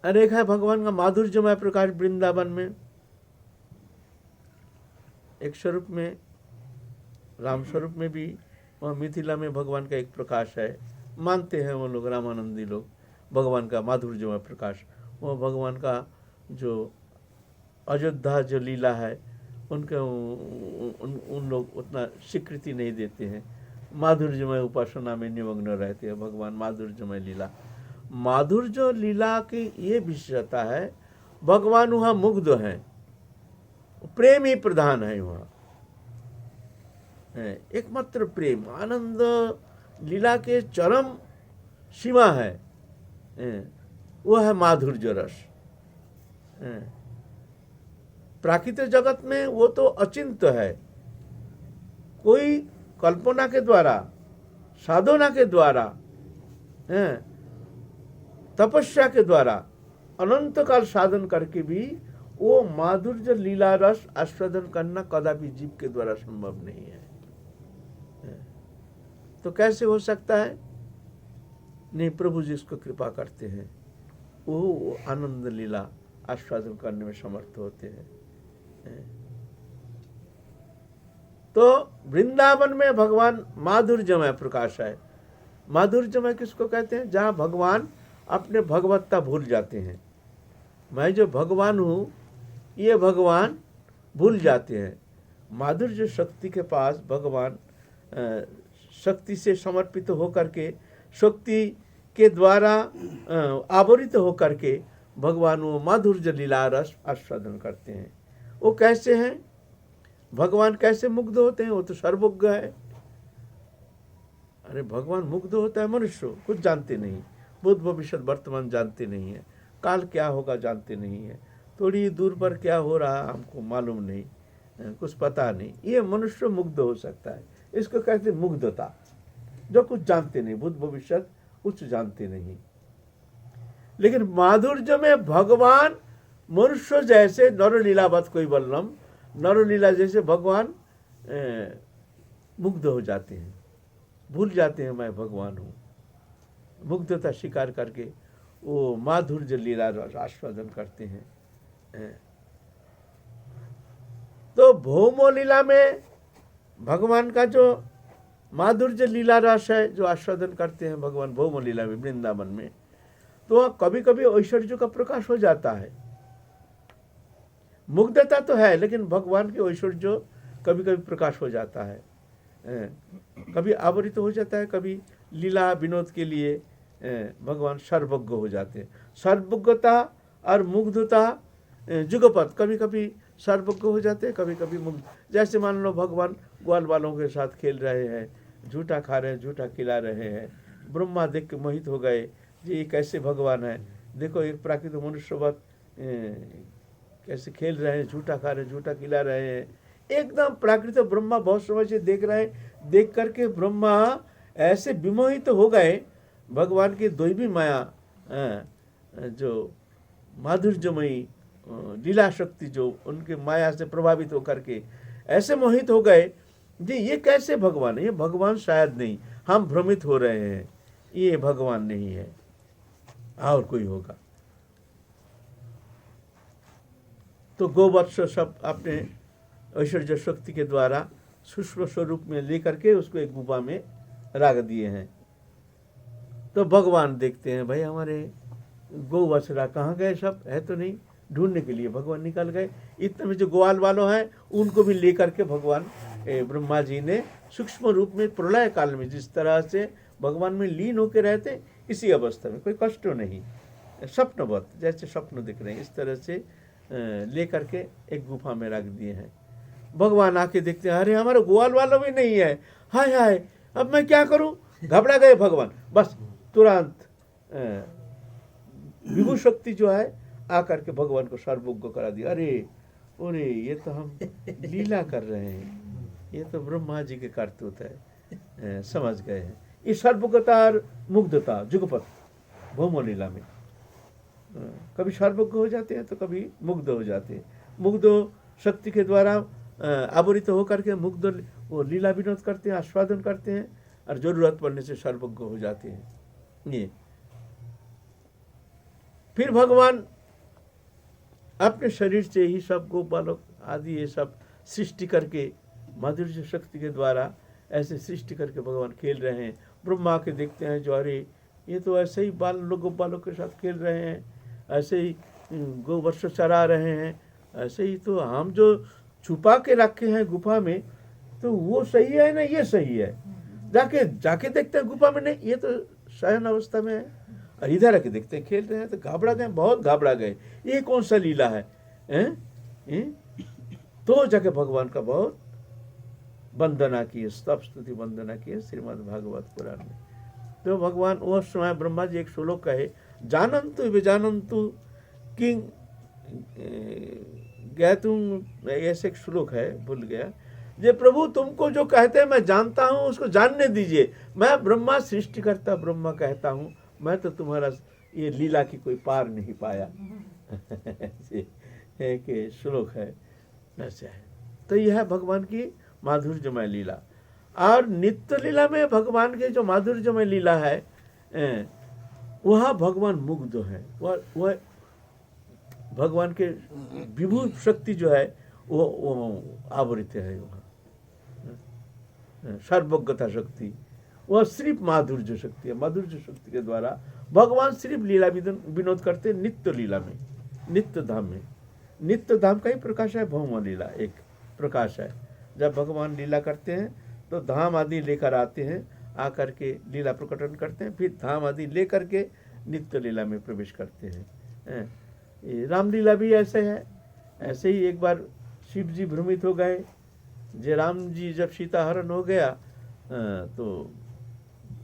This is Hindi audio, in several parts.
और एक है भगवान का माधुर्यमय प्रकाश वृंदावन में। एक स्वरूप में, राम स्वरूप में भी, वहाँ मिथिला में भगवान का एक प्रकाश है, मानते हैं वो लोग, रामानंदी लोग, भगवान का माधुर्यमय प्रकाश। वो भगवान का जो अयोध्या जो लीला है उनके उन लोग उतना स्वीकृति नहीं देते हैं। माधुर्यमय उपासना में निमग्न रहते हैं। भगवान माधुर्यमय लीला, माधुर्य लीला की ये विशेषता है, भगवान वहाँ मुग्ध हैं, प्रेम ही प्रधान है वहाँ, एकमात्र प्रेम, आनंद लीला के चरम सीमा है, वो है माधुर्य रस। प्राकृतिक जगत में वो तो अचिंत है, कोई कल्पना के द्वारा, साधना के द्वारा, तपस्या के द्वारा अनंत काल साधन करके भी वो माधुर्य लीला रस आस्वादन करना कदापि जीव के द्वारा संभव नहीं है। तो कैसे हो सकता है? नहीं, प्रभु जी इसको कृपा करते हैं, वो आनंद लीला आस्वादन करने में समर्थ होते हैं। तो वृंदावन में भगवान माधुर्यमय प्रकाश है। माधुर्यमय किसको कहते हैं? जहाँ भगवान अपने भगवत्ता भूल जाते हैं, मैं जो भगवान हूँ ये भगवान भूल जाते हैं। माधुर्य शक्ति के पास भगवान शक्ति से समर्पित होकर के, शक्ति के द्वारा आवरित होकर के भगवान वो माधुर्य लीला रस आस्वादन करते हैं। वो कैसे हैं? भगवान कैसे मुग्ध होते हैं? वो तो सर्वज्ञ है। अरे भगवान मुग्ध होता है, मनुष्य कुछ जानते नहीं, भूत भविष्य वर्तमान जानते नहीं है, काल क्या होगा जानते नहीं है, थोड़ी दूर पर क्या हो रहा हमको मालूम नहीं, कुछ पता नहीं, ये मनुष्य मुग्ध हो सकता है। इसको कहते हैं मुग्धता, जो कुछ जानते नहीं, भूत भविष्य कुछ जानते नहीं। लेकिन माधुर्य में भगवान मनुष्य जैसे नरलीलावत कोई बल्लम, नरलीला जैसे भगवान मुग्ध हो जाते हैं, भूल जाते हैं मैं भगवान हूँ। मुग्धता स्वीकार करके वो माधुर्य लीला आस्वादन करते हैं। तो भौम लीला में भगवान का जो माधुर्य लीला रस है जो आस्वादन करते हैं भगवान भौम लीला में वृंदावन में, तो कभी कभी ऐश्वर्य का प्रकाश हो जाता है। मुग्धता तो है, लेकिन भगवान के ऐश्वर्य कभी कभी प्रकाश हो जाता है, कभी आवरित हो जाता है, कभी लीला विनोद के लिए भगवान सर्वज्ञ हो जाते हैं। सर्वज्ञता और मुग्धता जुगपत, कभी कभी सर्वज्ञ हो जाते हैं, कभी कभी मुग्ध। जैसे मान लो भगवान ग्वाल वालों के साथ खेल रहे हैं, झूठा खा रहे हैं, झूठा खिला रहे हैं, ब्रह्मा देख के मोहित हो गए, ये कैसे भगवान है, देखो एक प्राकृतिक मनुष्यवत कैसे खेल रहे हैं, झूठा खा रहे हैं, झूठा खिला रहे हैं, एकदम प्राकृतिक। ब्रह्मा बहुत समय से देख रहे हैं, देख करके ब्रह्मा ऐसे विमोहित हो गए भगवान की दैवी माया, जो माधुर्यमयी लीला शक्ति जो उनके माया से प्रभावित होकर के ऐसे मोहित हो गए जी, ये कैसे भगवान है? ये भगवान शायद नहीं, हम भ्रमित हो रहे हैं, ये भगवान नहीं है, और कोई होगा। तो गोवत्स सब अपने ऐश्वर्य शक्ति के द्वारा सूक्ष्म स्वरूप में लेकर के उसको एक गुफा में रख दिए हैं। तो भगवान देखते हैं, भाई हमारे गौवत्सरा कहाँ गए, सब है तो नहीं, ढूंढने के लिए भगवान निकल गए। इतने में जो ग्वाल वालों हैं उनको भी लेकर के भगवान ब्रह्मा जी ने सूक्ष्म रूप में प्रलय काल में जिस तरह से भगवान में लीन होकर रहते, इसी अवस्था में, कोई कष्ट नहीं, स्वप्नवत जैसे स्वप्न दिख रहे हैं, इस तरह से लेकर के एक गुफा में रख दिए हैं। भगवान आके देखते हैं, अरे हमारे ग्वाल वालों में नहीं है, हाय हाय अब मैं क्या करूं, घबरा गए भगवान। बस तुरंत विभु शक्ति जो है आकर के भगवान को सर्वज्ञ करा दिया। अरे अरे ये तो हम लीला कर रहे हैं, ये तो ब्रह्मा जी के करतूत है, समझ गए हैं। ये सर्वज्ञता और मुग्धता जुगपत भौम लीला में कभी सर्वज्ञ हो जाते हैं तो कभी मुग्ध हो जाते हैं। मुग्ध शक्ति के द्वारा आवरित होकर के मुग्ध वो लीला विनोद करते हैं, आस्वादन करते हैं, और जरूरत पड़ने से सर्वज्ञ हो जाते हैं। ये फिर भगवान अपने शरीर से ही सब गोप बालक आदि ये सब सृष्टि करके माधुर्य शक्ति के द्वारा ऐसे सृष्टि करके भगवान खेल रहे हैं। ब्रह्मा के देखते हैं जो अरे ये तो ऐसे ही गोप बालक के साथ खेल रहे हैं, ऐसे ही गोवत्स चरा रहे हैं, ऐसे ही तो हम जो छुपा के रखे हैं गुफा में तो वो सही है ना, ये सही है। जाके जाके देखते हैं गुफा में, नहीं ये तो शयन अवस्था में है, और इधर आके देखते हैं खेल रहे हैं, तो घबरा गए, बहुत घबरा गए, ये कौन सा लीला है, तो जाके भगवान का बहुत वंदना की, स्तव स्तुति वंदना की श्रीमद् भागवत पुराण में। तो भगवान उस समय ब्रह्मा जी एक श्लोक कहे, जानन्तु विजानन्तु किंग ज्ञातुम, ऐसे एक श्लोक है भूल गया, जे प्रभु तुमको जो कहते हैं मैं जानता हूँ उसको जानने दीजिए, मैं ब्रह्मा सृष्टि करता ब्रह्मा कहता हूँ, मैं तो तुम्हारा ये लीला की कोई पार नहीं पाया। एक श्लोक है ऐसे है। तो यह है भगवान की माधुर्यमय लीला। और नित्य लीला में भगवान के जो माधुर्यमय लीला है वह भगवान मुग्ध है, वह भगवान के विभू शक्ति जो है वो आवृत है, वहाँ सर्वज्ञता शक्ति, वह सिर्फ माधुर्य शक्ति है। माधुर्य शक्ति के द्वारा भगवान सिर्फ लीला विनोद करते नित्य लीला में, नित्य धाम में। नित्य धाम का ही प्रकाश है भौम लीला, एक प्रकाश है। जब भगवान लीला करते हैं तो धाम आदि लेकर आते हैं, आकर के लीला प्रकटन करते हैं, फिर धाम आदि लेकर के नित्य लीला में प्रवेश करते हैं। रामलीला भी ऐसे है। ऐसे ही एक बार शिव जी भ्रमित हो गए, जे राम जी जब सीता हरण हो गया तो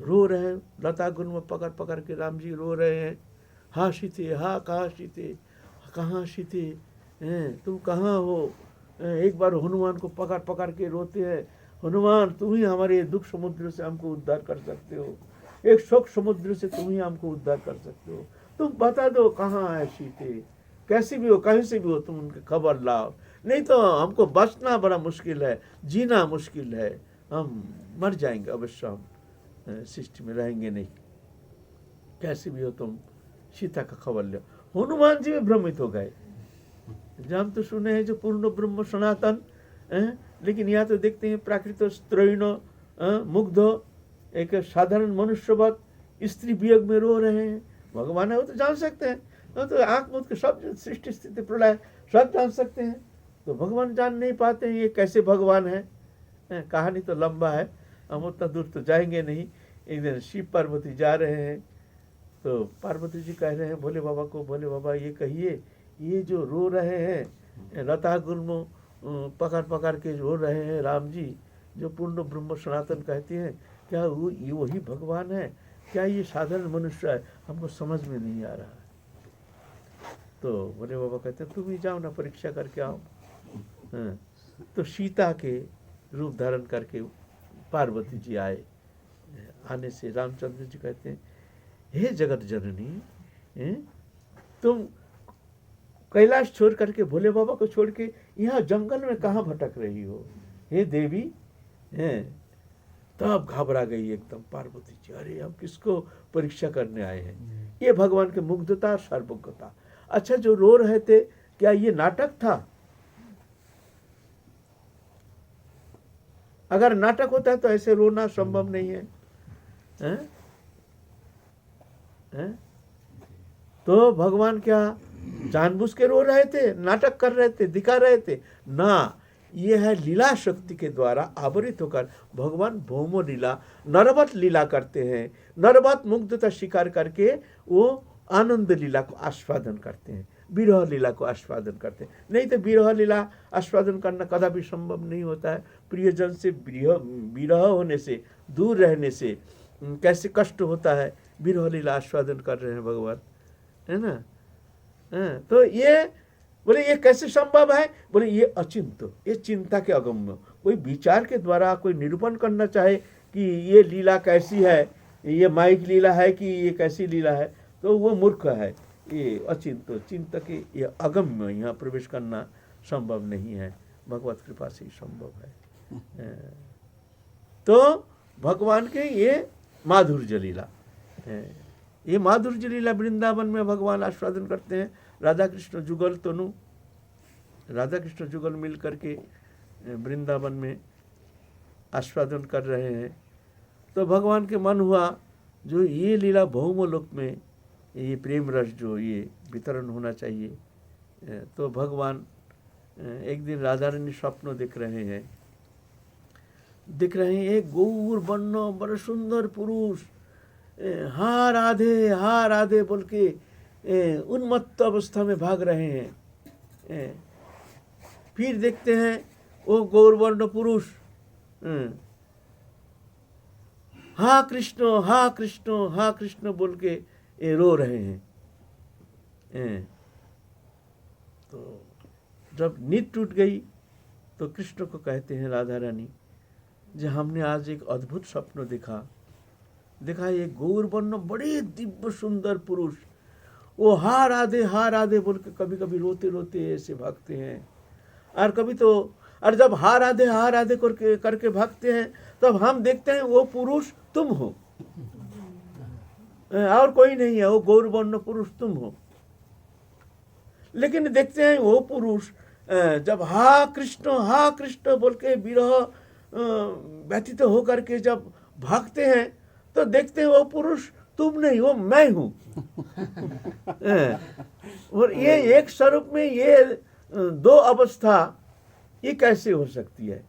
रो रहे हैं, लता गुन में पकड़ पकड़ के राम जी रो रहे हैं, हा सीते, हा कहाँ सीते, कहाँ सीते, तुम कहाँ हो। एक बार हनुमान को पकड़ पकड़ के रोते हैं, हनुमान तुम ही हमारे दुख समुद्र से हमको उद्धार कर सकते हो, एक शोक समुद्र से तुम ही हमको उद्धार कर सकते हो, तुम बता दो कहाँ है सीते, कैसी भी हो कहीं से भी हो तुम उनकी खबर लाओ, नहीं तो हमको बचना बड़ा मुश्किल है, जीना मुश्किल है, हम मर जाएंगे, अवश्य हम सृष्टि में रहेंगे नहीं, कैसे भी हो तुम सीता का खबर लो। हनुमान जी भी भ्रमित हो गए। जब हम तो सुने हैं जो पूर्ण ब्रह्म सनातन, लेकिन यहाँ तो देखते हैं प्राकृत स्त्रीण मुग्ध, एक साधारण मनुष्यवत स्त्री वियोग में रो रहे हैं। भगवान है वो तो जान सकते हैं, तो आंख मूंद के सब सृष्टि स्थिति प्रलय सब जान सकते हैं, तो भगवान जान नहीं पाते हैं ये कैसे भगवान है। कहानी तो लंबा है, हम उतना दूर तो जाएंगे नहीं। एक दिन शिव पार्वती जा रहे हैं, तो पार्वती जी कह रहे हैं भोले बाबा को, भोले बाबा ये कहिए ये जो रो रहे हैं लता गुल्म पकड़ पकड़ के रो रहे हैं राम जी, जो पूर्ण ब्रह्म सनातन कहते हैं, क्या वो ये वही भगवान है, क्या ये साधारण मनुष्य है, हमको समझ में नहीं आ रहा है। तो भोले बाबा कहते हैं तुम ही जाओ ना, परीक्षा करके आओ। तो सीता के रूप धारण करके पार्वती जी आए। आने से रामचंद्र जी कहते हैं हे जगत जननी, तुम कैलाश छोड़ करके भोले बाबा को छोड़ के यहाँ जंगल में कहाँ भटक रही हो हे देवी। तब घबरा गई एकदम पार्वती जी, अरे हम किसको परीक्षा करने आए हैं। ये भगवान के मुग्धता सर्वज्ञता। अच्छा जो रो रहे थे क्या ये नाटक था? अगर नाटक होता है तो ऐसे रोना संभव नहीं है, तो भगवान क्या जानबूझ के रो रहे थे, नाटक कर रहे थे, दिखा रहे थे ना। ये है लीला शक्ति के द्वारा आवरित होकर भगवान भौमो लीला नरवत लीला करते हैं। नरवत मुग्धता स्वीकार करके वो आनंद लीला को आस्वादन करते हैं, विरह लीला को आस्वादन करते हैं। नहीं तो विरह लीला आस्वादन करना कदापि संभव नहीं होता है। प्रियजन से विरह होने से, दूर रहने से कैसे कष्ट होता है, विरह लीला आस्वादन कर रहे हैं भगवान, है ना। तो ये बोले ये कैसे संभव है? बोले ये अचिंत्य, ये चिंता के अगम्य। कोई विचार के द्वारा कोई निरूपण करना चाहे कि ये लीला कैसी है, ये माइक लीला है कि ये कैसी लीला है, तो वो मूर्ख है। ये अचिंत्य चिंतक, ये अगम्य, यहाँ प्रवेश करना संभव नहीं है, भगवत कृपा से ही संभव है। तो भगवान के ये माधुर्य लीला, ये माधुर्य लीला वृंदावन में भगवान आस्वादन करते हैं। राधा कृष्ण जुगल तनु, राधा कृष्ण जुगल मिल करके वृंदावन में आस्वादन कर रहे हैं। तो भगवान के मन हुआ जो ये लीला भौमलोक में ये प्रेम रस जो ये वितरण होना चाहिए। तो भगवान एक दिन राधा रानी स्वप्न देख रहे हैं, एक गौर वर्ण बड़ा सुंदर पुरुष हा राधे बोल के उन्मत्त अवस्था में भाग रहे हैं। फिर देखते हैं वो गौरवर्ण पुरुष हा कृष्ण बोल के रो रहे हैं। तो जब नींद टूट गई तो कृष्ण को कहते हैं राधा रानी, जो हमने आज एक अद्भुत स्वप्न देखा ये गौरवर्ण बड़े दिव्य सुंदर पुरुष वो हा राधे बोल के कभी कभी रोते रोते ऐसे भागते हैं, और कभी तो और जब हा राधे करके भागते हैं तब हम देखते हैं वो पुरुष तुम हो और कोई नहीं है, वो गौरवर्ण पुरुष तुम हो। लेकिन देखते हैं वो पुरुष जब हा कृष्ण बोल के विरह व्यतीत होकर के जब भागते हैं तो देखते हैं वो पुरुष तुम नहीं, वो मैं हूं। और ये एक स्वरूप में ये दो अवस्था ये कैसे हो सकती है?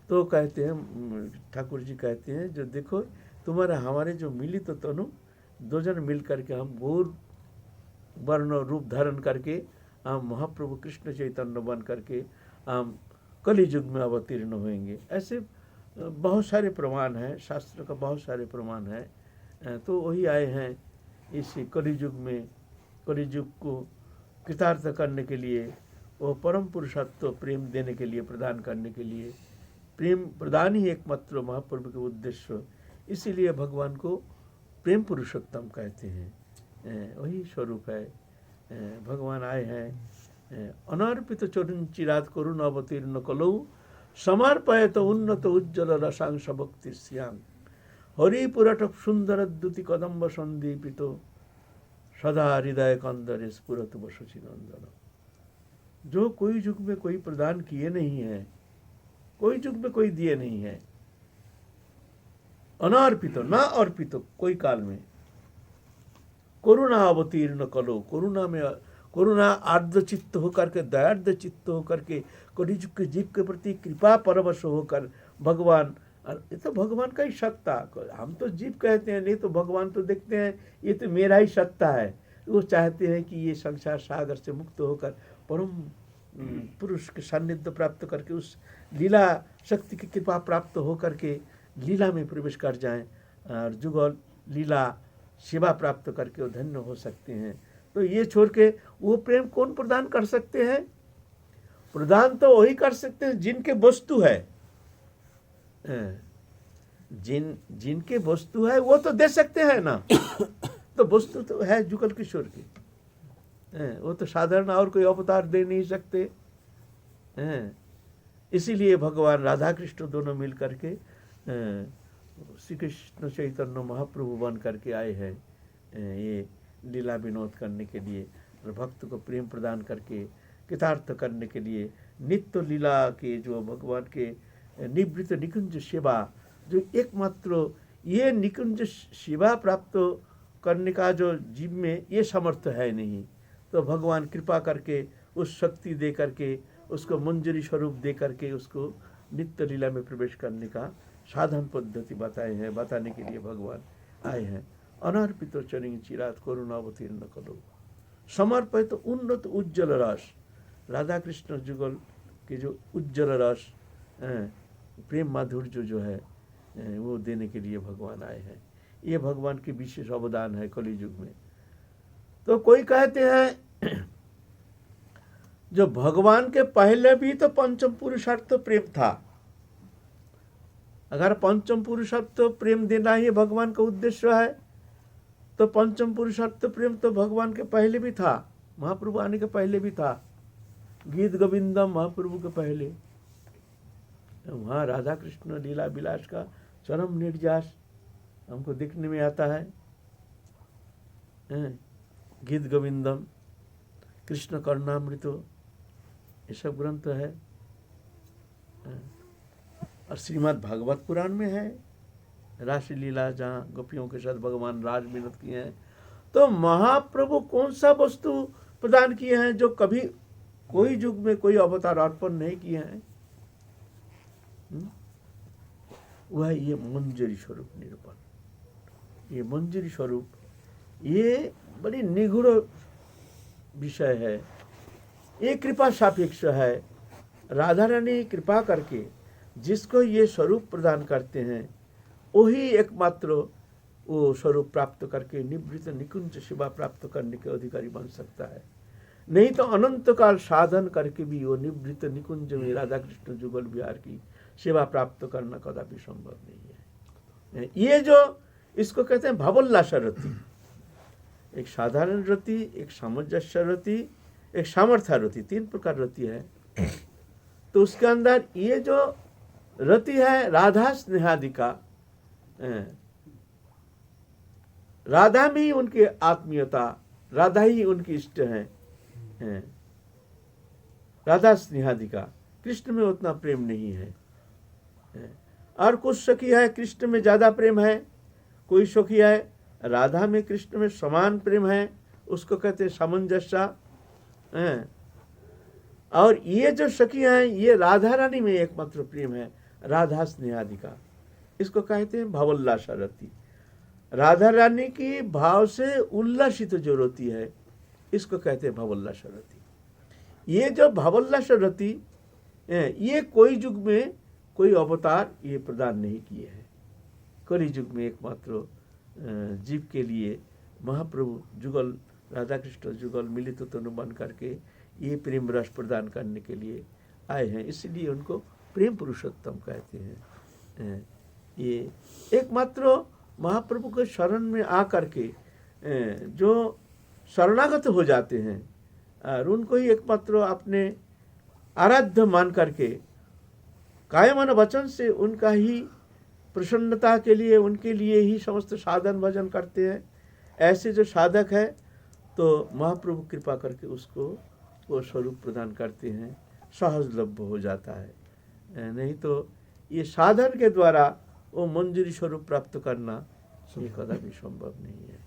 तो कहते हैं ठाकुर जी कहते हैं जो देखो तुम्हारा हमारे जो मिली तो तनु दो जन मिल करके हम गौर वर्ण रूप धारण करके हम महाप्रभु कृष्ण चैतन्य बन करके हम कली युग में अवतीर्ण होंगे। ऐसे बहुत सारे प्रमाण हैं, शास्त्र का बहुत सारे प्रमाण हैं। तो वही आए हैं इस कली युग में, कली युग को कृतार्थ करने के लिए, वो परम पुरुषत्व प्रेम देने के लिए, प्रदान करने के लिए। प्रेम प्रदान ही एकमात्र महाप्रभु के उद्देश्य, इसीलिए भगवान को प्रेम पुरुषोत्तम कहते हैं। वही स्वरूप है। भगवान आए हैं अनर्पित चरण चिरात करुण अवतीर्ण कलौ समर्पयत उन्नत उज्ज्वल रसांश भक्ति श्याम हरिपुरट सुंदर द्युति कदम्ब संदीपित सदा हृदय कंदरे स्फुरत वसुचि नंदन। जो कोई युग में कोई प्रदान किए नहीं है, कोई युग में कोई दिए नहीं है, अनार्पित ना अर्पित कोई काल में, करुणा अवतीर्ण कलो, करुणा आर्द्र चित्त होकर के, दयार्द्र चित्त होकर के, कलियुग के जीव के प्रति कृपा परवश होकर भगवान, ये तो भगवान का ही सत्ता। हम तो जीव कहते हैं, नहीं तो भगवान तो देखते हैं ये तो मेरा ही सत्ता है। वो चाहते हैं कि ये संसार सागर से मुक्त होकर परम पुरुष के सान्निध्य प्राप्त करके उस लीला शक्ति की कृपा प्राप्त होकर के लीला में प्रवेश कर जाएं और जुगल लीला सेवा प्राप्त करके वो धन्य हो सकते हैं। तो ये छोड़ के वो प्रेम कौन प्रदान कर सकते हैं? प्रदान तो वही कर सकते हैं जिनके वस्तु है। जिनके वस्तु है वो तो दे सकते हैं ना। तो वस्तु तो है जुगल किशोर की, वो तो साधारण और कोई अवतार दे नहीं सकते। इसीलिए भगवान राधा कृष्ण दोनों मिल करके श्री कृष्ण चैतन्य महाप्रभु बन करके आए हैं ये लीला विनोद करने के लिए और भक्त को प्रेम प्रदान करके कृतार्थ करने के लिए। नित्य लीला के जो भगवान के निवृत्त निकुंज सेवा, जो एकमात्र ये निकुंज सेवा प्राप्त करने का जो जीव में ये समर्थ है नहीं, तो भगवान कृपा करके उस शक्ति दे करके उसको मंजूरी स्वरूप दे करके उसको नित्य लीला में प्रवेश करने का साधन पद्धति बताए हैं, बताने के लिए भगवान आए हैं। अनर्पित चरण चिरात करुणा अवतीर्ण करो समर्पित उन्नत उज्ज्वल रस। राधा कृष्ण जुगल के जो उज्ज्वल रस प्रेम माधुर्य जो है वो देने के लिए भगवान आए हैं। ये भगवान के विशेष अवदान है कली युग में। तो कोई कहते हैं जो भगवान के पहले भी तो पंचम पुरुषार्थ प्रेम था। अगर पंचम पुरुषार्थ प्रेम देना ही भगवान का उद्देश्य है तो पंचम पुरुषार्थ प्रेम तो भगवान के पहले भी था, महाप्रभु आने के पहले भी था। गीत गोविंदम महाप्रभु के पहले वहाँ राधा कृष्ण लीला विलास का चरम निर्यास हमको देखने में आता है। गीत गोविंदम, कृष्ण कर्णामृतो, ये सब ग्रंथ है। और श्रीमद् भागवत पुराण में है रासलीला, जहाँ गोपियों के साथ भगवान राज विनोद किए हैं। तो महाप्रभु कौन सा वस्तु प्रदान किए हैं जो कभी कोई युग में कोई अवतार अर्पण नहीं किए हैं? वह ये मंजरी स्वरूप निरूपण। ये मंजरी स्वरूप, ये बड़ी निगूढ़ विषय है। ये कृपा सापेक्ष है। राधा रानी कृपा करके जिसको ये स्वरूप प्रदान करते हैं, वही एकमात्र वो स्वरूप प्राप्त करके निवृत्त निकुंज सेवा प्राप्त करने के अधिकारी बन सकता है। नहीं तो अनंत काल साधन करके भी वो निवृत्त निकुंज में राधा कृष्ण जुगल बिहार की सेवा प्राप्त करना कदापि संभव नहीं है। ये जो इसको कहते हैं भावोल्लास रति, एक साधारण रति, एक सामंजस्य रति, एक सामर्थ्य रति, 3 प्रकार रति है। तो उसके अंदर ये जो रति है राधा स्नेहादिका, राधा में ही उनकी आत्मीयता, राधा ही उनकी इष्ट है। राधा स्नेहादिका, कृष्ण में उतना प्रेम नहीं है। और कुछ सखी है कृष्ण में ज्यादा प्रेम है, कोई सखी है राधा में कृष्ण में समान प्रेम है, उसको कहते हैं सामंजस्य। और ये जो सखी हैं ये राधा रानी में एकमात्र प्रेम है, राधा स्नेहादिका, इसको कहते हैं भावोल्लास रति। राधा रानी की भाव से उल्लासित जो रति है, इसको कहते हैं भावोल्लास रति। ये जो भावोल्लास रति, ये कोई युग में कोई अवतार ये प्रदान नहीं किए हैं। कलि युग में एकमात्र जीव के लिए महाप्रभु जुगल, राधा कृष्ण जुगल मिलित तनु बन करके ये प्रेम रस प्रदान करने के लिए आए हैं, इसलिए उनको प्रेम पुरुषोत्तम कहते हैं। ये एकमात्र महाप्रभु के शरण में आकर के जो शरणागत हो जाते हैं और उनको ही एकमात्र अपने आराध्य मान करके काया मन वचन से उनका ही प्रसन्नता के लिए, उनके लिए ही समस्त साधन भजन करते हैं। ऐसे जो साधक है तो महाप्रभु कृपा करके उसको वो स्वरूप प्रदान करते हैं, सहजलभ्य हो जाता है। नहीं तो ये साधन के द्वारा वो मंजूरी स्वरूप प्राप्त करना ये कदापि संभव नहीं है।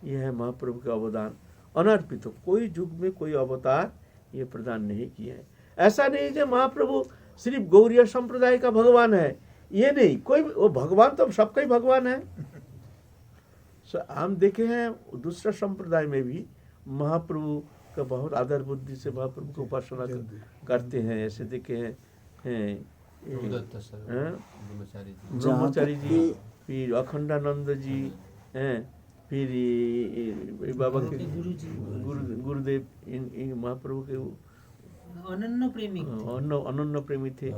यह है महाप्रभु के अवदान अनर्पित। तो कोई युग में कोई अवतार ये प्रदान नहीं किए हैं। ऐसा नहीं कि महाप्रभु सिर्फ गौड़ीय संप्रदाय का भगवान है, ये नहीं। कोई वो भगवान तो सबका ही भगवान है। हम देखे हैं दूसरा संप्रदाय में भी महाप्रभु का बहुत आदर बुद्धि से महाप्रभु को उपासना करते हैं। ऐसे देखे हैं ब्रह्मचारी जी, फिर अखंडानंद जी हैं, फिर बाबा के गुरुदेव, इन महाप्रभु के अनन्य प्रेमी थे।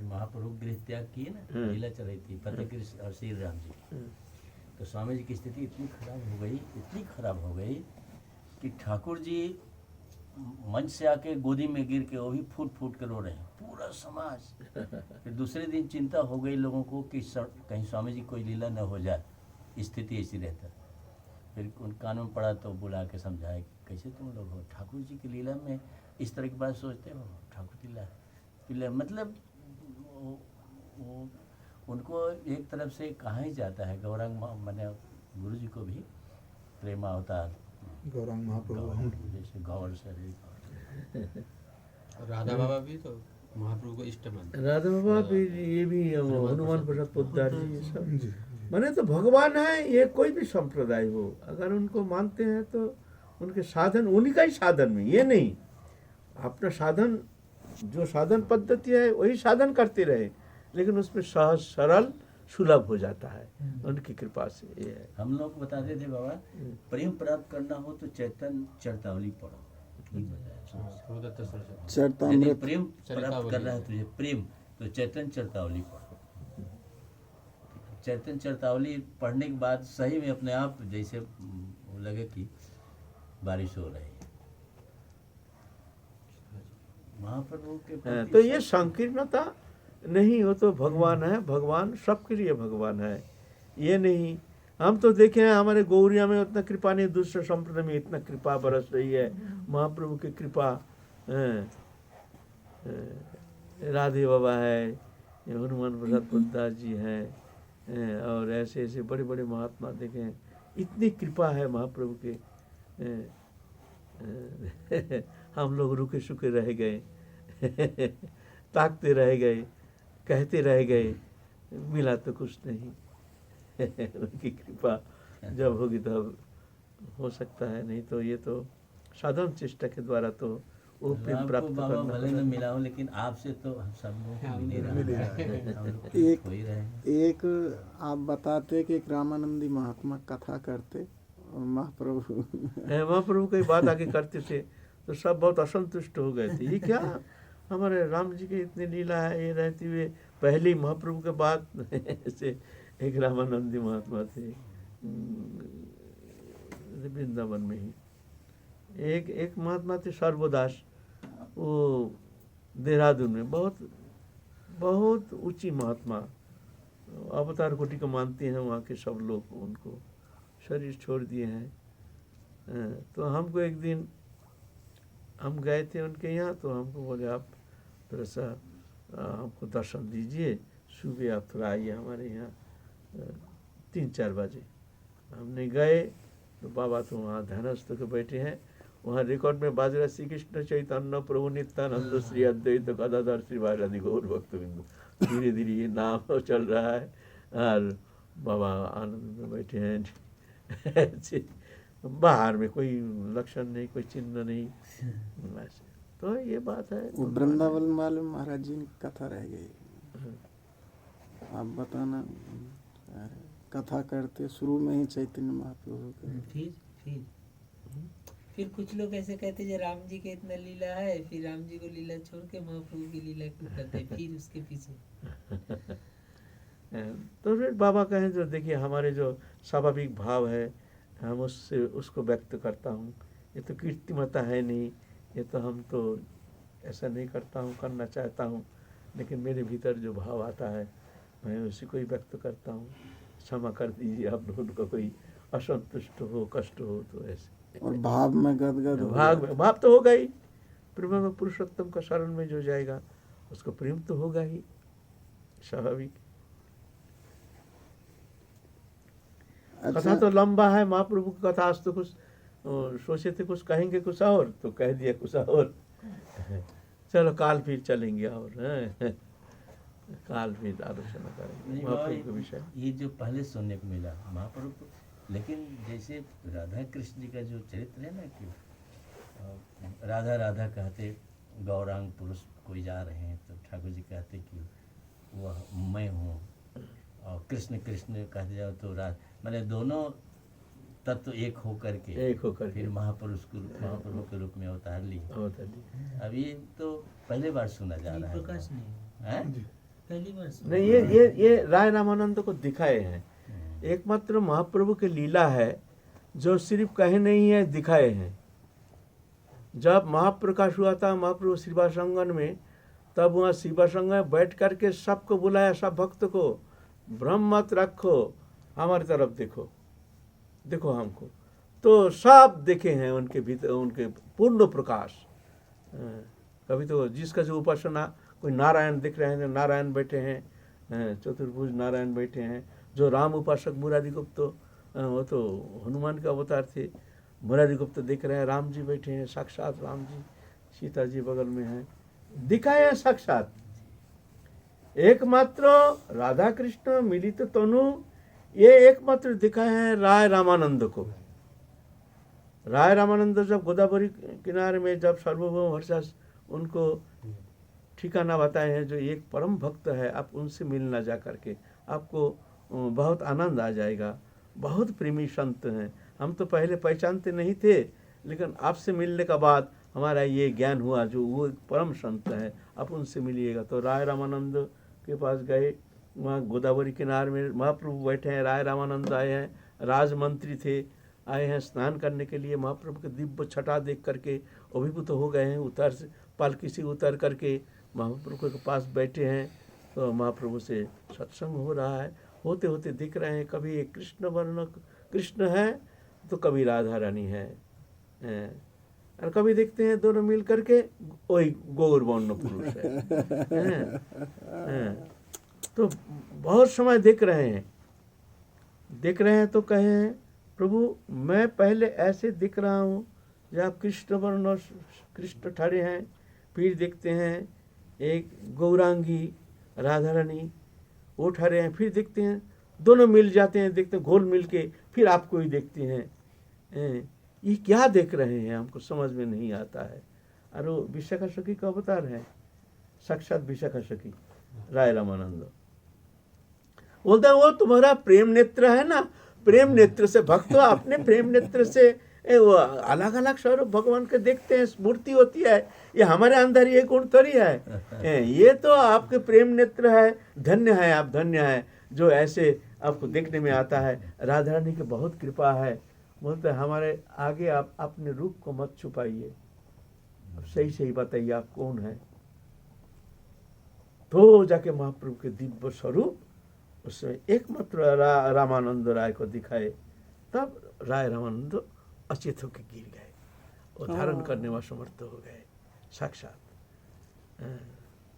महाप्रभु गृह त्याग किए ना, लीला चल रही थी फतेह कृष्ण और श्री राम जी। तो स्वामी जी की स्थिति इतनी खराब हो गई कि ठाकुर जी मंच से आके गोदी में गिर के वो भी फूट फूट कर रो रहे हैं, पूरा समाज। फिर दूसरे दिन चिंता हो गई लोगों को कि कहीं स्वामी जी कोई लीला न हो जाए, स्थिति ऐसी रहता। फिर उन कान में पड़ा तो बुला के समझाया कैसे तुम लोग हो, ठाकुर जी की लीला में इस तरह की बात सोचते हो। ठाकुर लीला मतलब वो उनको एक तरफ से कहा ही जाता है गौरांग मैंने गुरु जी को भी प्रेम अवतार गौरांग महाप्रभु जैसे गौर से राधा बाबा भी तो महाप्रभु को इष्ट मानते। राधा बाबा भी, ये भी हनुमान प्रसाद पोद्दार जी, ये सब माने तो भगवान है। ये कोई भी संप्रदाय हो, अगर उनको मानते हैं तो उनके साधन उन्हीं का ही साधन में, ये नहीं अपना साधन जो साधन पद्धति है वही साधन करते रहे, लेकिन उसमें सहज सरल सुलभ हो जाता है उनकी कृपा से। ये है। हम लोग बताते थे बाबा, प्रेम प्राप्त करना हो तो चैतन्य चरतावली पढ़ो। यदि प्रेम प्राप्त करना है तुझे प्रेम, तो चैतन्य चरतावली पढ़ो। चैतन्य चरतावली पढ़ने के बाद सही में अपने आप जैसे लगे कि बारिश हो रही है। महाप्रभु के तो ये संकीर्णता नहीं हो तो भगवान है, भगवान सबके लिए भगवान है। ये नहीं हम तो देखे हैं हमारे गौरिया में उतना कृपा नहीं, दूसरे संप्रदाय में इतना कृपा बरस रही है, महाप्रभु की कृपा। राधे बाबा है, हनुमान प्रसाद पुरदास जी हैं, और ऐसे ऐसे बड़े बड़े महात्मा देखे हैं, इतनी कृपा है महाप्रभु के। हम लोग रुके सुके रह गए, ताकते रह गए, कहते रह गए, मिला तो कुछ नहीं। उनकी कृपा जब होगी तब हो सकता है, नहीं तो ये तो साधन चेष्टा के द्वारा तो वो प्रेम आपको प्राप्त बाबा करना भले न पड़ेगा। मिला हो, लेकिन आपसे तो हम सब लोग मिल ही मिल ही रहे रहे हैं। हम लोग एक- हो ही रहे हैं। एक आप बताते कि एक रामानंदी महात्मा कथा करते और महाप्रभु महाप्रभु की बात आगे करते थे तो सब बहुत असंतुष्ट हो गए थे, ये क्या हमारे राम जी की इतनी लीला है, ये रहती हुए पहली महाप्रभु के बाद से एक रामानंदी महात्मा थे वृंदावन में ही। एक महात्मा थे सर्वदास, वो देहरादून में बहुत बहुत ऊंची महात्मा, अवतार कोटि को मानते हैं वहाँ के सब लोग, उनको शरीर छोड़ दिए हैं। तो हमको एक दिन हम गए थे उनके यहाँ, तो हमको बोले आप थोड़ा सा हमको दर्शन दीजिए, सुबह आप थोड़ा आइए हमारे यहाँ 3-4 बजे। हमने गए तो बाबा तो वहाँ ध्यानस्थ के बैठे हैं, वहाँ रिकॉर्ड में बाज रहा श्री कृष्ण चैतन्य प्रभु नित्यानंद श्री अद्वैत गदाधर श्री वाराधि गौर भक्तबिंदु, धीरे धीरे ये नाम चल रहा है और बाबा आनंद में बैठे हैं। बाहर में कोई लक्षण नहीं, कोई चिन्ह नहीं, ऐसे तो ये बात है। वो वृंदावन वाले महाराज जी की कथा रह गई, आप बताना। कथा करते शुरू में ही चैतन्य महाप्रभु के फिर कुछ लोग ऐसे कहते हैं राम जी के इतना लीला है, फिर राम जी को लीला छोड़ के महाप्रभु की लीला क्यों करते हैं फिर उसके पीछे। तो फिर बाबा कहें जो देखिए हमारे जो स्वाभाविक भाव है हम उससे उसको व्यक्त करता हूँ, ये तो कीर्तिमता है नहीं, ये तो हम तो ऐसा नहीं करता हूँ, करना चाहता हूँ, लेकिन मेरे भीतर जो भाव आता है मैं उसी को ही व्यक्त करता हूँ। क्षमा कर दीजिए आप लोगों को कोई असंतुष्ट हो, कष्ट हो तो ऐसे। और भाव में गदगद हो भाव तो होगा ही, प्रेम पुरुषोत्तम का शरण में जो जाएगा उसको प्रेम तो होगा ही, स्वाभाविक। कथा तो लंबा है, महाप्रभु की कथा आज तो कुछ सोचे थे कुछ कहेंगे कुछ और, तो कह दिया कुछ और। चलो काल फिर चलेंगे और काल फिर आलोचना करेंगे नहीं महाप्रभु के बाबा, विषय। ये जो पहले सुनने को मिला महाप्रभु को, लेकिन जैसे राधा कृष्ण जी का जो चरित्र है ना कि राधा राधा कहते गौरांग पुरुष कोई जा रहे हैं, तो ठाकुर जी कहते कि वह मैं हूँ, और कृष्ण कृष्ण कहते जाओ तो मतलब दोनों तत्व एक हो करके फिर महाप्रभु के रूप में अवतार ली। अब ये तो पहले बार सुना जा रहा है। प्रकाश नहीं हैं? पहली बार सुना। नहीं, ये राय रामानंद को दिखाए हैं, एकमात्र महाप्रभु की लीला है जो सिर्फ कहे नहीं है, दिखाए हैं। जब महाप्रकाश हुआ था महाप्रभु शिवासंगन में, तब वहाँ शिवासंगन में बैठ करके सबको बुलाया, सब भक्त को, भ्रम मत रखो, हमारी तरफ देखो, देखो हमको। तो सब देखे हैं उनके भीतर, उनके पूर्ण प्रकाश। कभी तो जिसका जो उपासना, कोई नारायण दिख रहे हैं, नारायण बैठे हैं, चतुर्भुज नारायण बैठे हैं। जो राम उपासक मुरारीगुप्त, वो तो हनुमान के अवतार थे, मुरारीगुप्त दिख रहे हैं, राम जी बैठे हैं, साक्षात राम जी, सीता जी बगल में हैं, दिखाए हैं साक्षात। एकमात्र राधा कृष्ण मिलित तनु, ये एकमात्र दिखाए हैं राय रामानंद को। राय रामानंद जब गोदावरी किनारे में जब सार्वभौम हर्षास उनको ठिकाना बताए हैं, जो एक परम भक्त है, आप उनसे मिलना जा करके, आपको बहुत आनंद आ जाएगा। बहुत प्रेमी संत हैं, हम तो पहले पहचानते नहीं थे, लेकिन आपसे मिलने का बाद हमारा ये ज्ञान हुआ जो वो एक परम संत है, आप उनसे मिलिएगा। तो राय रामानंद के पास गए, वहाँ गोदावरी किनारे में महाप्रभु बैठे हैं, राय रामानंद आए हैं, राजमंत्री थे, आए हैं स्नान करने के लिए। महाप्रभु के दिव्य छटा देख करके अभिभूत हो गए हैं, उतर से पालकी से उतर करके महाप्रभु के पास बैठे हैं। तो महाप्रभु से सत्संग हो रहा है होते होते दिख रहे हैं, कभी एक कृष्ण वर्ण कृष्ण है तो कभी राधा रानी है, और कभी देखते हैं दोनों मिल करके वही गौर वर्ण पुरुष है। तो बहुत समय देख रहे हैं तो कहे प्रभु मैं पहले ऐसे दिख रहा हूँ जब आप कृष्ण वर्ण और कृष्ण ठहरे हैं, फिर देखते हैं एक गौरांगी राधा रानी वो ठहरे हैं, फिर देखते हैं दोनों मिल जाते हैं, देखते हैं घोल मिल के फिर आपको ही देखते हैं। ये क्या देख रहे हैं हमको समझ में नहीं आता है। और वो विशाखा सखी का अवतार है, साक्षात विशाखा सखी राय रामानंद। बोलता है वो तुम्हारा प्रेम नेत्र है ना, प्रेम नेत्र से भक्त हो, अपने प्रेम नेत्र से वो अलग अलग स्वरूप भगवान के देखते हैं, मूर्ति होती है, ये हमारे अंदर ये गुण थोड़ी है। ये तो आपके प्रेम नेत्र है, धन्य है आप, धन्य है जो ऐसे आपको देखने में आता है। राधा रानी की बहुत कृपा है। बोलते हैं हमारे आगे आप अपने रूप को मत छुपाइए, सही सही बताइए आप कौन है। तो जाके महाप्रभु के दिव्य स्वरूप उसमें एकमात्र रामानंद राय को दिखाए, तब राय रामानंद अचेत होकर गिर गए और धारण करने में समर्थ हो गए साक्षात।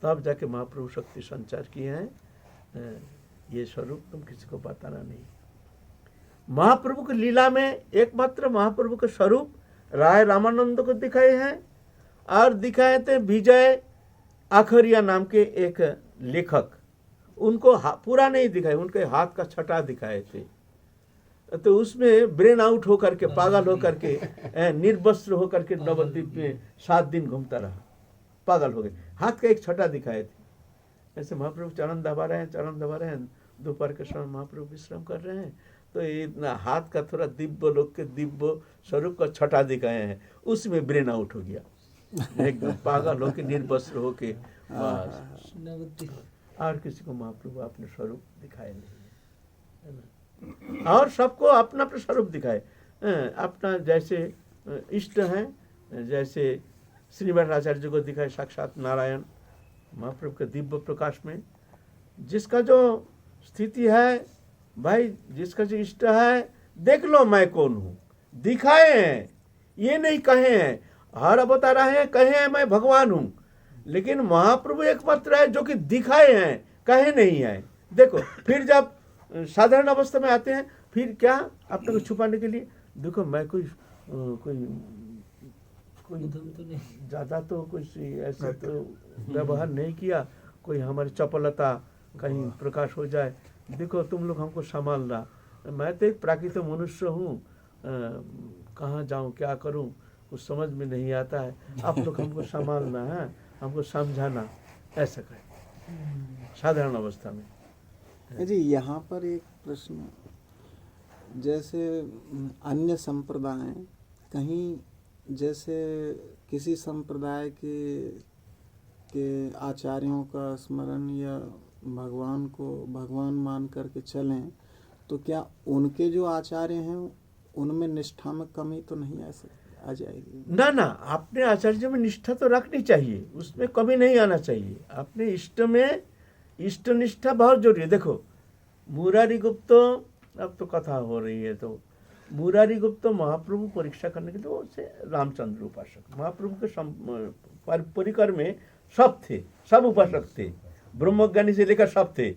तब जाके महाप्रभु शक्ति संचार किए हैं, ये स्वरूप तुम किसी को बताना नहीं। महाप्रभु की लीला में एकमात्र महाप्रभु के स्वरूप राय रामानंद को दिखाए हैं, और दिखाए थे विजय आखरिया नाम के एक लेखक, उनको पूरा नहीं दिखाए, उनके हाथ का छटा दिखाए थे। तो उसमें ब्रेन आउट होकर के, पागल होकर के, निर्वस्त्र होकर के नवद्वीप में 7 दिन घूमता रहा, पागल हो गए, हाथ का एक छटा दिखाए थे। ऐसे महाप्रभु चरण दबा रहे हैं, दोपहर के समय महाप्रभु विश्राम कर रहे हैं, तो इतना हाथ का थोड़ा दिव्य लोक के दिव्य स्वरूप का छटा दिखाए हैं, उसमें ब्रेन आउट हो गया, एकदम पागल होके निर्वस्त्र होके बस। और किसी को महाप्रभु अपने स्वरूप दिखाए नहीं है ना, और सबको अपना अपना स्वरूप दिखाए, अपना जैसे इष्ट हैं, जैसे श्रीनिवास आचार्य को दिखाए साक्षात नारायण महाप्रभु के दिव्य प्रकाश में। जिसका जो स्थिति है भाई, जिसका जो इष्ट है, देख लो मैं कौन हूँ, दिखाए हैं, ये नहीं कहे हैं। हर अवतार है कहे हैं मैं भगवान हूँ, लेकिन महाप्रभु एकमात्र है जो कि दिखाए हैं, कहे नहीं है। देखो फिर जब साधारण अवस्था में आते हैं, फिर क्या अपने को छुपाने के लिए, देखो मैं कोई ज़्यादा तो कुछ ऐसा तो व्यवहार नहीं किया, कोई हमारी चपलता कहीं प्रकाश हो जाए, देखो तुम लोग हमको संभालना, मैं तो एक प्राकृतिक मनुष्य हूँ, कहाँ जाऊँ क्या करूँ कुछ समझ में नहीं आता है, आप लोग हमको संभालना है, हमको समझाना, ऐसा करें साधारण अवस्था में। जी यहाँ पर एक प्रश्न, जैसे अन्य संप्रदाय कहीं, जैसे किसी संप्रदाय के आचार्यों का स्मरण या भगवान को भगवान मान करके चलें, तो क्या उनके जो आचार्य हैं उनमें निष्ठा में कमी तो नहीं आ जाएगी? ना, अपने आचार्य में निष्ठा तो रखनी चाहिए, उसमें कमी नहीं आना चाहिए। अपने इष्ट में इष्ट निष्ठा बहुत जरूरी है। देखो मुरारी गुप्त, अब तो कथा हो रही है, तो मुरारी गुप्त महाप्रभु परीक्षा करने के लिए उसे रामचंद्र उपासक, महाप्रभु के परिकर में सब थे, सब उपासक थे, ब्रह्मज्ञानी से लेकर सब थे,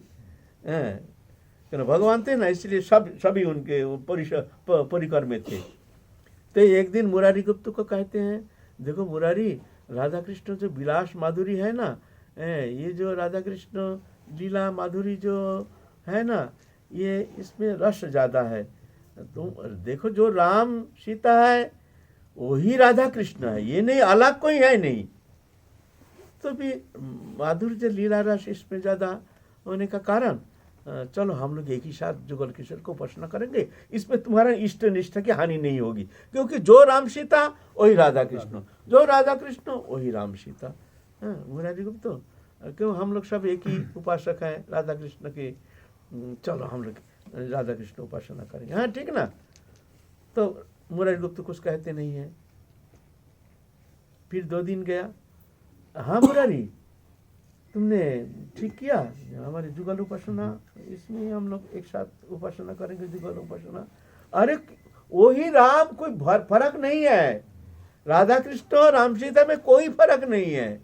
भगवान थे ना, इसलिए सभी उनके परिकर में थे। तो एक दिन मुरारी गुप्त को कहते हैं, देखो मुरारी, राधा कृष्ण जो विलास माधुरी है ना, ये जो राधा कृष्ण लीला माधुरी जो है ना, ये इसमें रस ज़्यादा है। तुम देखो जो राम सीता है वही राधा कृष्ण है, ये नहीं अलग कोई है नहीं। तो भी माधुर्य लीला रस इसमें ज़्यादा होने का कारण, चलो हम लोग एक ही साथ जुगल किशोर को उपासना करेंगे, इसमें तुम्हारा इष्ट निष्ठा की हानि नहीं होगी, क्योंकि जो राम सीता वही राधा कृष्ण, जो राधा कृष्ण वही राम सीता। मुरारी गुप्त, क्यों हम लोग सब एक ही उपासक हैं राधा कृष्ण के, चलो हम लोग राधा कृष्ण उपासना करेंगे, हाँ ठीक ना। तो मुरारी गुप्त कुछ कहते नहीं है। फिर 2 दिन गया, हाँ मुरारी तुमने ठीक किया, हमारी जुगल उपासना, इसमें हम लोग एक साथ उपासना करेंगे, जुगल उपासना। अरे वही राम, कोई फर्क नहीं है, राधा कृष्ण और राम सीता में कोई फर्क नहीं है,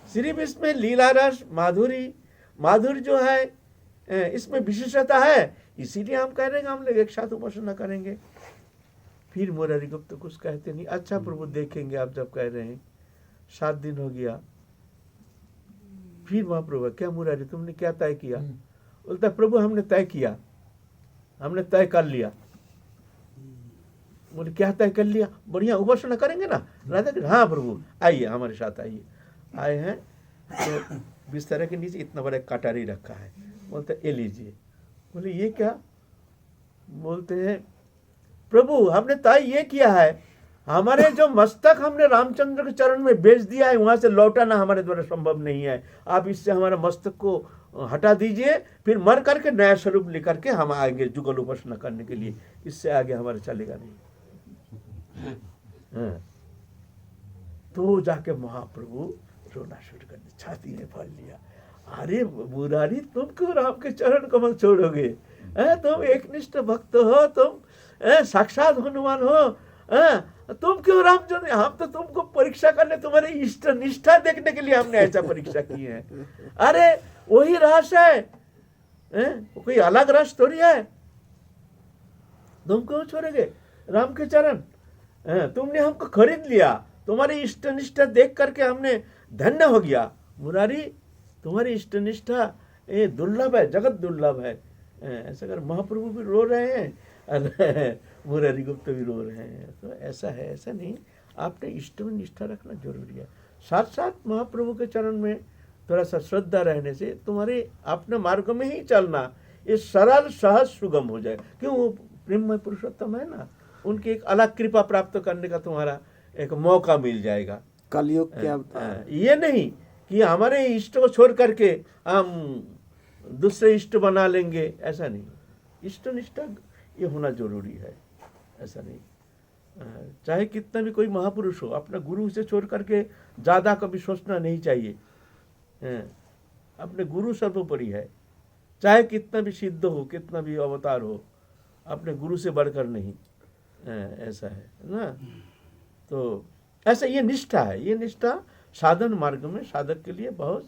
सिर्फ इसमें लीला रस माधुरी जो है इसमें विशेषता है, इसीलिए हम कह रहे हैं हम लोग एक साथ उपासना करेंगे। फिर मुरारी गुप्त कुछ कहते नहीं। अच्छा प्रभु देखेंगे आप जब कह रहे हैं, 7 दिन हो गया। फिर महाप्रभु क्या मुरारी तुमने क्या तय किया? बोलता प्रभु हमने तय किया, हमने तय कर लिया। बोले क्या तय कर लिया? बढ़िया उपासना करेंगे ना राधा कृष्ण? हाँ प्रभु आइए हमारे साथ आइए। आए हैं तो बिस्तर के नीचे इतना बड़ा कटारी रखा है, बोलते ये लीजिए। बोले ये क्या? बोलते हैं प्रभु हमने तय ये किया है, हमारे जो मस्तक हमने रामचंद्र के चरण में बेच दिया है, वहां से लौटाना हमारे द्वारा संभव नहीं है। आप इससे हमारे मस्तक को हटा दीजिए, फिर मर करके नया स्वरूप लेकर के हम आएंगे जुगल उपासना करने के लिए, इससे आगे हमारे चलेगा नहीं। हाँ। तो जाके महाप्रभु रोना शुरू कर दिया, छाती में फल लिया। अरे मुरारी तुम क्यों राम के चरण कमल छोड़ोगे? तुम एकनिष्ठ भक्त हो, तुम साक्षात हनुमान हो, तुम क्यों रामचंद्र? हम तो तुमको परीक्षा करने, तुम्हारी इष्ट निष्ठा देखने के लिए हमने ऐसा परीक्षा की है। अरे वही रस है, कोई अलग रस थोड़ी है। तुम क्यों छोड़ोगे राम के चरण? तुमने हमको खरीद लिया, तुम्हारी इष्ट निष्ठा देख करके हमने धन्य हो गया। मुरारी तुम्हारी इष्ट निष्ठा ये दुर्लभ है, जगत दुर्लभ है। ऐसा कर महाप्रभु भी रो रहे हैं और मुरारी गुप्त भी रो रहे हैं। तो ऐसा है, ऐसा नहीं, आपने इष्ट में निष्ठा रखना जरूरी है। साथ साथ महाप्रभु के चरण में थोड़ा सा श्रद्धा रहने से तुम्हारे अपने मार्ग में ही चलना ये सरल सहज सुगम हो जाए। क्यों? वो प्रेममय पुरुषोत्तम है ना, उनकी एक अलग कृपा प्राप्त करने का तुम्हारा एक मौका मिल जाएगा। कलयुग क्या अवतार। ये नहीं कि हमारे इष्ट को छोड़ करके हम दूसरे इष्ट बना लेंगे, ऐसा नहीं। इष्ट निष्ठा ये होना जरूरी है, ऐसा नहीं। चाहे कितना भी कोई महापुरुष हो, अपना गुरु से छोड़ करके ज़्यादा कभी सोचना नहीं चाहिए। अपने गुरु सर्वोपरि है, चाहे कितना भी सिद्ध हो, कितना भी अवतार हो, अपने गुरु से बढ़कर नहीं। ऐसा है ना। तो ऐसा ये निष्ठा है, ये निष्ठा साधन मार्ग में साधक के लिए बहुत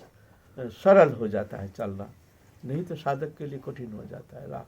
सरल हो जाता है चलना, नहीं तो साधक के लिए कठिन हो जाता है राह।